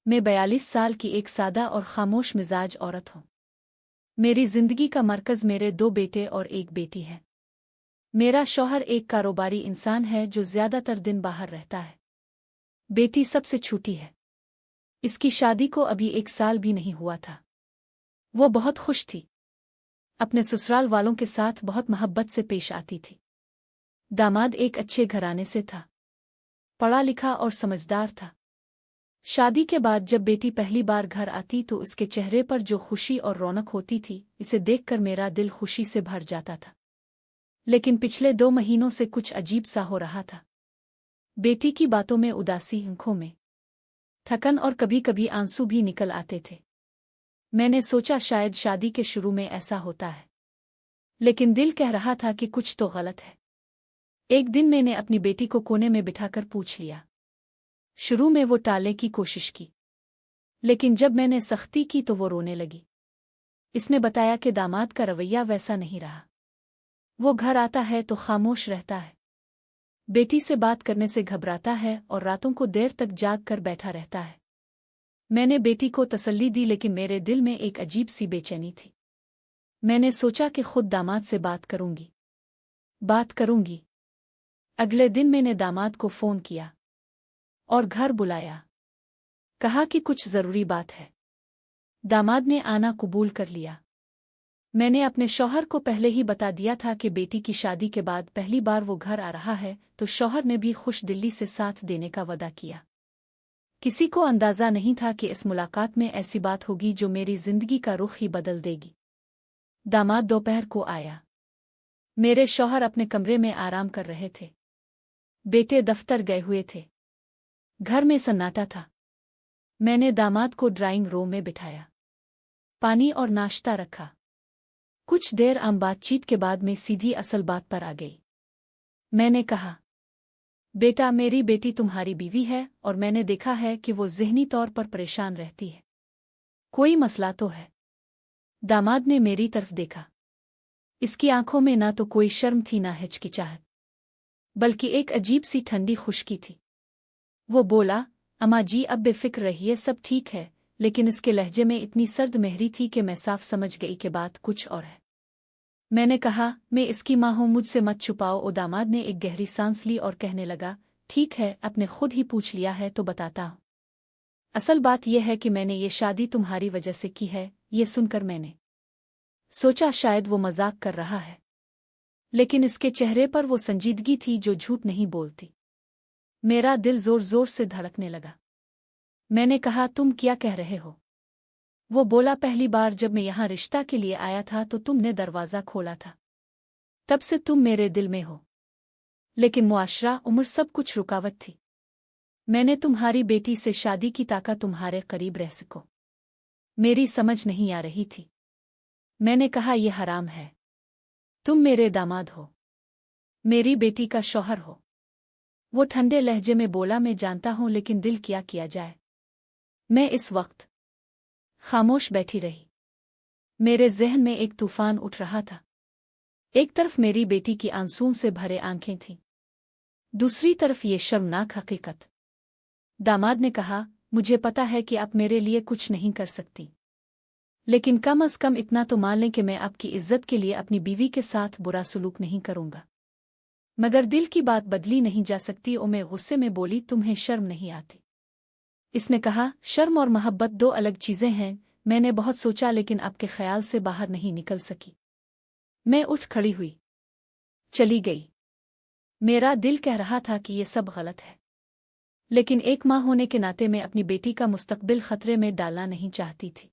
मैं 42 साल की एक सादा और खामोश मिजाज औरत हूँ। मेरी जिंदगी का मरकज मेरे 2 बेटे और एक बेटी है। मेरा शौहर एक कारोबारी इंसान है जो ज्यादातर दिन बाहर रहता है। बेटी सबसे छोटी है। इसकी शादी को अभी 1 साल भी नहीं हुआ था। वो बहुत खुश थी। अपने ससुराल वालों के साथ बहुत मोहब्बत से पेश आती थी। दामाद एक अच्छे घराने से था, पढ़ा लिखा और समझदार था। शादी के बाद जब बेटी पहली बार घर आती तो उसके चेहरे पर जो खुशी और रौनक होती थी, इसे देखकर मेरा दिल खुशी से भर जाता था। लेकिन पिछले 2 महीनों से कुछ अजीब सा हो रहा था। बेटी की बातों में उदासी, आंखों में थकन और कभी-कभी आंसू भी निकल आते थे। मैंने सोचा शायद शादी के शुरू में ऐसा होता है, लेकिन दिल कह रहा था कि कुछ तो गलत है। एक दिन मैंने अपनी बेटी को कोने में बिठाकर पूछ लिया। शुरू में वो टालने की कोशिश की, लेकिन जब मैंने सख्ती की तो वो रोने लगी। इसने बताया कि दामाद का रवैया वैसा नहीं रहा। वो घर आता है तो खामोश रहता है, बेटी से बात करने से घबराता है और रातों को देर तक जाग कर बैठा रहता है। मैंने बेटी को तसल्ली दी, लेकिन मेरे दिल में एक अजीब सी बेचैनी थी। मैंने सोचा कि खुद दामाद से बात करूंगी। अगले दिन मैंने दामाद को फोन किया और घर बुलाया। कहा कि कुछ जरूरी बात है। दामाद ने आना कबूल कर लिया। मैंने अपने शौहर को पहले ही बता दिया था कि बेटी की शादी के बाद पहली बार वो घर आ रहा है, तो शौहर ने भी खुश दिल्ली से साथ देने का वादा किया। किसी को अंदाजा नहीं था कि इस मुलाकात में ऐसी बात होगी जो मेरी जिंदगी का रुख ही बदल देगी। दामाद दोपहर को आया। मेरे शौहर अपने कमरे में आराम कर रहे थे। बेटे दफ्तर गए हुए थे। घर में सन्नाटा था। मैंने दामाद को ड्राइंग रूम में बिठाया, पानी और नाश्ता रखा। कुछ देर आम बातचीत के बाद मैं सीधी असल बात पर आ गई। मैंने कहा, बेटा, मेरी बेटी तुम्हारी बीवी है और मैंने देखा है कि वो ज़हनी तौर पर परेशान रहती है। कोई मसला तो है? दामाद ने मेरी तरफ देखा। इसकी आंखों में ना तो कोई शर्म थी ना हिचकिचाहट, बल्कि एक अजीब सी ठंडी खुश्की थी। वो बोला, अम्मा जी, अब बेफिक्र रहिए, सब ठीक है। लेकिन इसके लहजे में इतनी सर्द मेहरी थी कि मैं साफ समझ गई कि बात कुछ और है। मैंने कहा, मैं इसकी माँ हूँ, मुझसे मत छुपाओ। ओ दामाद ने एक गहरी सांस ली और कहने लगा, ठीक है, आपने खुद ही पूछ लिया है तो बताता हूँ। असल बात यह है कि मैंने ये शादी तुम्हारी वजह से की है। ये सुनकर मैंने सोचा शायद वो मजाक कर रहा है, लेकिन इसके चेहरे पर वो संजीदगी थी जो झूठ नहीं बोलती। मेरा दिल जोर जोर से धड़कने लगा। मैंने कहा, तुम क्या कह रहे हो? वो बोला, पहली बार जब मैं यहाँ रिश्ता के लिए आया था तो तुमने दरवाज़ा खोला था। तब से तुम मेरे दिल में हो, लेकिन मुआशरा, उम्र, सब कुछ रुकावट थी। मैंने तुम्हारी बेटी से शादी की ताकत तुम्हारे करीब रह सको, मेरी समझ नहीं आ रही थी। मैंने कहा, यह हराम है। तुम मेरे दामाद हो, मेरी बेटी का शौहर हो। वो ठंडे लहजे में बोला, मैं जानता हूँ, लेकिन दिल क्या किया जाए। मैं इस वक्त खामोश बैठी रही। मेरे ज़हन में एक तूफान उठ रहा था। एक तरफ मेरी बेटी की आंसुओं से भरे आंखें थीं, दूसरी तरफ ये शर्मनाक हकीकत। दामाद ने कहा, मुझे पता है कि आप मेरे लिए कुछ नहीं कर सकती, लेकिन कम अज कम इतना तो मान लें कि मैं आपकी इज्जत के लिए अपनी बीवी के साथ बुरा सलूक नहीं करूंगा। मगर दिल की बात बदली नहीं जा सकती। और मैं गुस्से में बोली, तुम्हें शर्म नहीं आती? इसने कहा, शर्म और मोहब्बत 2 अलग चीजें हैं। मैंने बहुत सोचा, लेकिन आपके ख्याल से बाहर नहीं निकल सकी। मैं उठ खड़ी हुई, चली गई। मेरा दिल कह रहा था कि ये सब गलत है, लेकिन एक माँ होने के नाते मैं अपनी बेटी का मुस्तकबिल खतरे में डालना नहीं चाहती थी।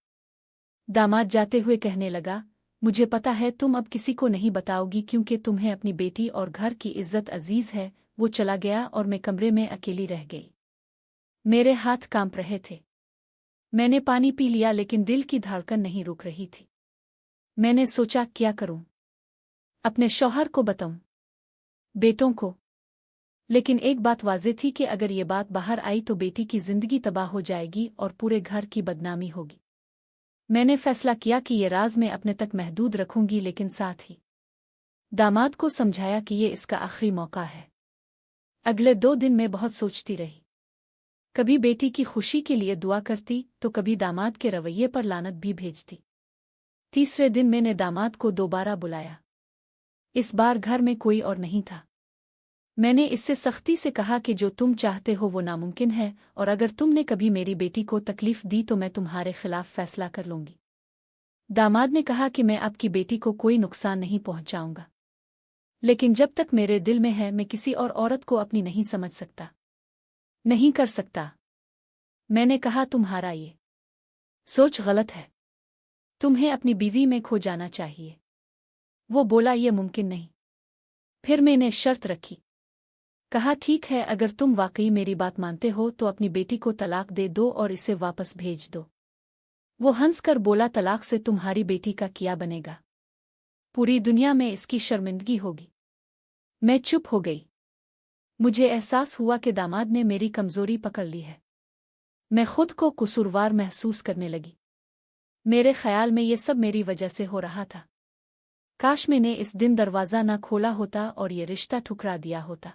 दामाद जाते हुए कहने लगा, मुझे पता है तुम अब किसी को नहीं बताओगी, क्योंकि तुम्हें अपनी बेटी और घर की इज्जत अजीज है। वो चला गया और मैं कमरे में अकेली रह गई। मेरे हाथ कांप रहे थे। मैंने पानी पी लिया, लेकिन दिल की धड़कन नहीं रुक रही थी। मैंने सोचा, क्या करूं? अपने शौहर को बताऊं, बेटों को? लेकिन एक बात वाज़ेह थी कि अगर ये बात बाहर आई तो बेटी की जिंदगी तबाह हो जाएगी और पूरे घर की बदनामी होगी। मैंने फैसला किया कि ये राज मैं अपने तक महदूद रखूंगी, लेकिन साथ ही दामाद को समझाया कि ये इसका आखिरी मौका है। अगले 2 दिन मैं बहुत सोचती रही। कभी बेटी की खुशी के लिए दुआ करती तो कभी दामाद के रवैये पर लानत भी भेजती। तीसरे दिन मैंने दामाद को दोबारा बुलाया। इस बार घर में कोई और नहीं था। मैंने इससे सख्ती से कहा कि जो तुम चाहते हो वो नामुमकिन है, और अगर तुमने कभी मेरी बेटी को तकलीफ दी तो मैं तुम्हारे खिलाफ फैसला कर लूंगी। दामाद ने कहा कि मैं आपकी बेटी को कोई नुकसान नहीं पहुंचाऊंगा, लेकिन जब तक मेरे दिल में है मैं किसी और औरत को अपनी नहीं समझ सकता, नहीं कर सकता। मैंने कहा तुम्हारा ये सोच गलत है, तुम्हें अपनी बीवी में खो जाना चाहिए। वो बोला ये मुमकिन नहीं। फिर मैंने शर्त रखी। कहा ठीक है, अगर तुम वाकई मेरी बात मानते हो तो अपनी बेटी को तलाक दे दो और इसे वापस भेज दो। वो हंसकर बोला तलाक से तुम्हारी बेटी का क्या बनेगा, पूरी दुनिया में इसकी शर्मिंदगी होगी। मैं चुप हो गई। मुझे एहसास हुआ कि दामाद ने मेरी कमजोरी पकड़ ली है। मैं खुद को कसूरवार महसूस करने लगी। मेरे ख्याल में ये सब मेरी वजह से हो रहा था। काश मैंने इस दिन दरवाज़ा ना खोला होता और ये रिश्ता ठुकरा दिया होता।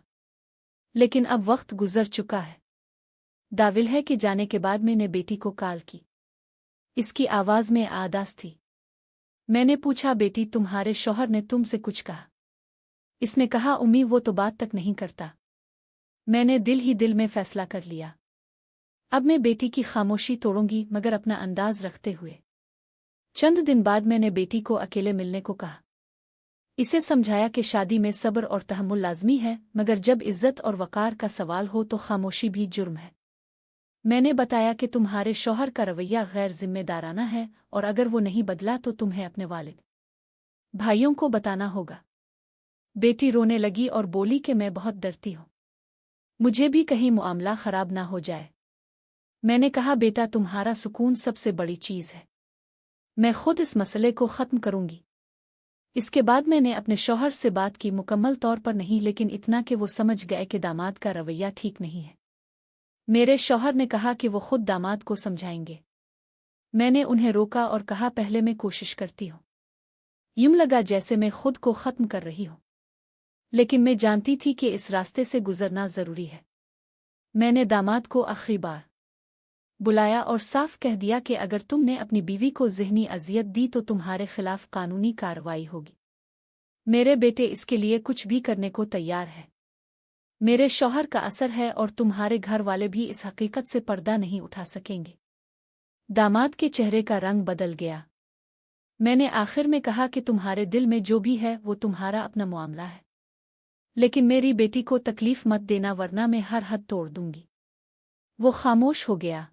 लेकिन अब वक्त गुजर चुका है। दाविल है कि जाने के बाद मैंने बेटी को कॉल की। इसकी आवाज़ में आदास थी। मैंने पूछा बेटी तुम्हारे शौहर ने तुमसे कुछ कहा? इसने कहा उम्मी वो तो बात तक नहीं करता। मैंने दिल ही दिल में फैसला कर लिया, अब मैं बेटी की खामोशी तोड़ूंगी, मगर अपना अंदाज रखते हुए। चंद दिन बाद मैंने बेटी को अकेले मिलने को कहा। इसे समझाया कि शादी में सब्र और तहम्मुल लाजमी है, मगर जब इज्जत और वकार का सवाल हो तो खामोशी भी जुर्म है। मैंने बताया कि तुम्हारे शौहर का रवैया गैर जिम्मेदाराना है, और अगर वो नहीं बदला तो तुम्हें अपने वालिद भाइयों को बताना होगा। बेटी रोने लगी और बोली कि मैं बहुत डरती हूँ, मुझे भी कहीं मामला खराब ना हो जाए। मैंने कहा बेटा तुम्हारा सुकून सबसे बड़ी चीज़ है, मैं खुद इस मसले को ख़त्म करूंगी। इसके बाद मैंने अपने शौहर से बात की, मुकम्मल तौर पर नहीं, लेकिन इतना कि वो समझ गए कि दामाद का रवैया ठीक नहीं है। मेरे शौहर ने कहा कि वो खुद दामाद को समझाएंगे। मैंने उन्हें रोका और कहा पहले मैं कोशिश करती हूँ। यूं लगा जैसे मैं खुद को ख़त्म कर रही हूँ, लेकिन मैं जानती थी कि इस रास्ते से गुजरना ज़रूरी है। मैंने दामाद को आखिरी बार बुलाया और साफ कह दिया कि अगर तुमने अपनी बीवी को ज़हनी अजियत दी तो तुम्हारे खिलाफ कानूनी कार्रवाई होगी। मेरे बेटे इसके लिए कुछ भी करने को तैयार है। मेरे शौहर का असर है और तुम्हारे घर वाले भी इस हकीकत से पर्दा नहीं उठा सकेंगे। दामाद के चेहरे का रंग बदल गया। मैंने आखिर में कहा कि तुम्हारे दिल में जो भी है वो तुम्हारा अपना मामला है, लेकिन मेरी बेटी को तकलीफ मत देना वरना मैं हर हद तोड़ दूंगी। वो खामोश हो गया।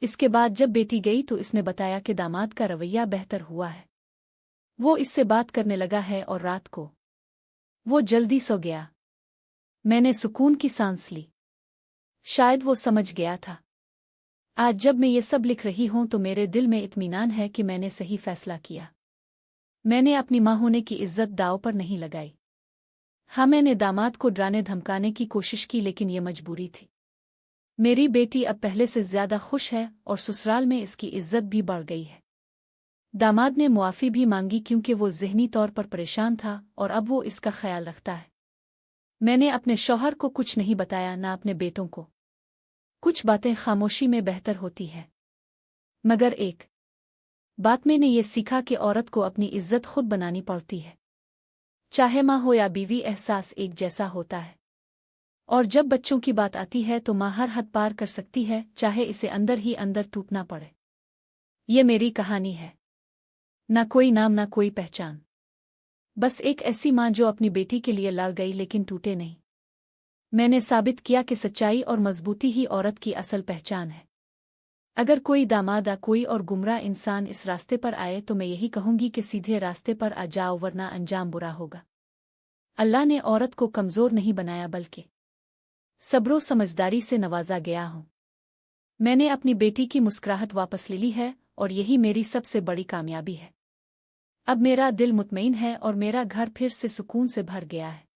इसके बाद जब बेटी गई तो इसने बताया कि दामाद का रवैया बेहतर हुआ है। वो इससे बात करने लगा है और रात को वो जल्दी सो गया। मैंने सुकून की सांस ली। शायद वो समझ गया था। आज जब मैं ये सब लिख रही हूं तो मेरे दिल में इत्मीनान है कि मैंने सही फैसला किया। मैंने अपनी मां होने की इज्जत दांव पर नहीं लगाई। हाँ, मैंने दामाद को डराने धमकाने की कोशिश की, लेकिन ये मजबूरी थी। मेरी बेटी अब पहले से ज्यादा खुश है और ससुराल में इसकी इज्जत भी बढ़ गई है। दामाद ने मुआफ़ी भी मांगी क्योंकि वो ज़हनी तौर पर परेशान था और अब वो इसका ख्याल रखता है। मैंने अपने शौहर को कुछ नहीं बताया, ना अपने बेटों को। कुछ बातें खामोशी में बेहतर होती है, मगर एक बात मैंने ये सीखा कि औरत को अपनी इज्जत खुद बनानी पड़ती है। चाहे माँ हो या बीवी, एहसास एक जैसा होता है। और जब बच्चों की बात आती है तो माँ हर हद पार कर सकती है, चाहे इसे अंदर ही अंदर टूटना पड़े। ये मेरी कहानी है। ना कोई नाम, ना कोई पहचान, बस एक ऐसी माँ जो अपनी बेटी के लिए लड़ गई लेकिन टूटे नहीं। मैंने साबित किया कि सच्चाई और मजबूती ही औरत की असल पहचान है। अगर कोई दामाद या कोई और गुमराह इंसान इस रास्ते पर आए तो मैं यही कहूंगी कि सीधे रास्ते पर आ जाओ, वरना अंजाम बुरा होगा। अल्लाह ने औरत को कमज़ोर नहीं बनाया, बल्कि सब्रो समझदारी से नवाजा गया हूँ। मैंने अपनी बेटी की मुस्कुराहट वापस ले ली है और यही मेरी सबसे बड़ी कामयाबी है। अब मेरा दिल मुतमईन है और मेरा घर फिर से सुकून से भर गया है।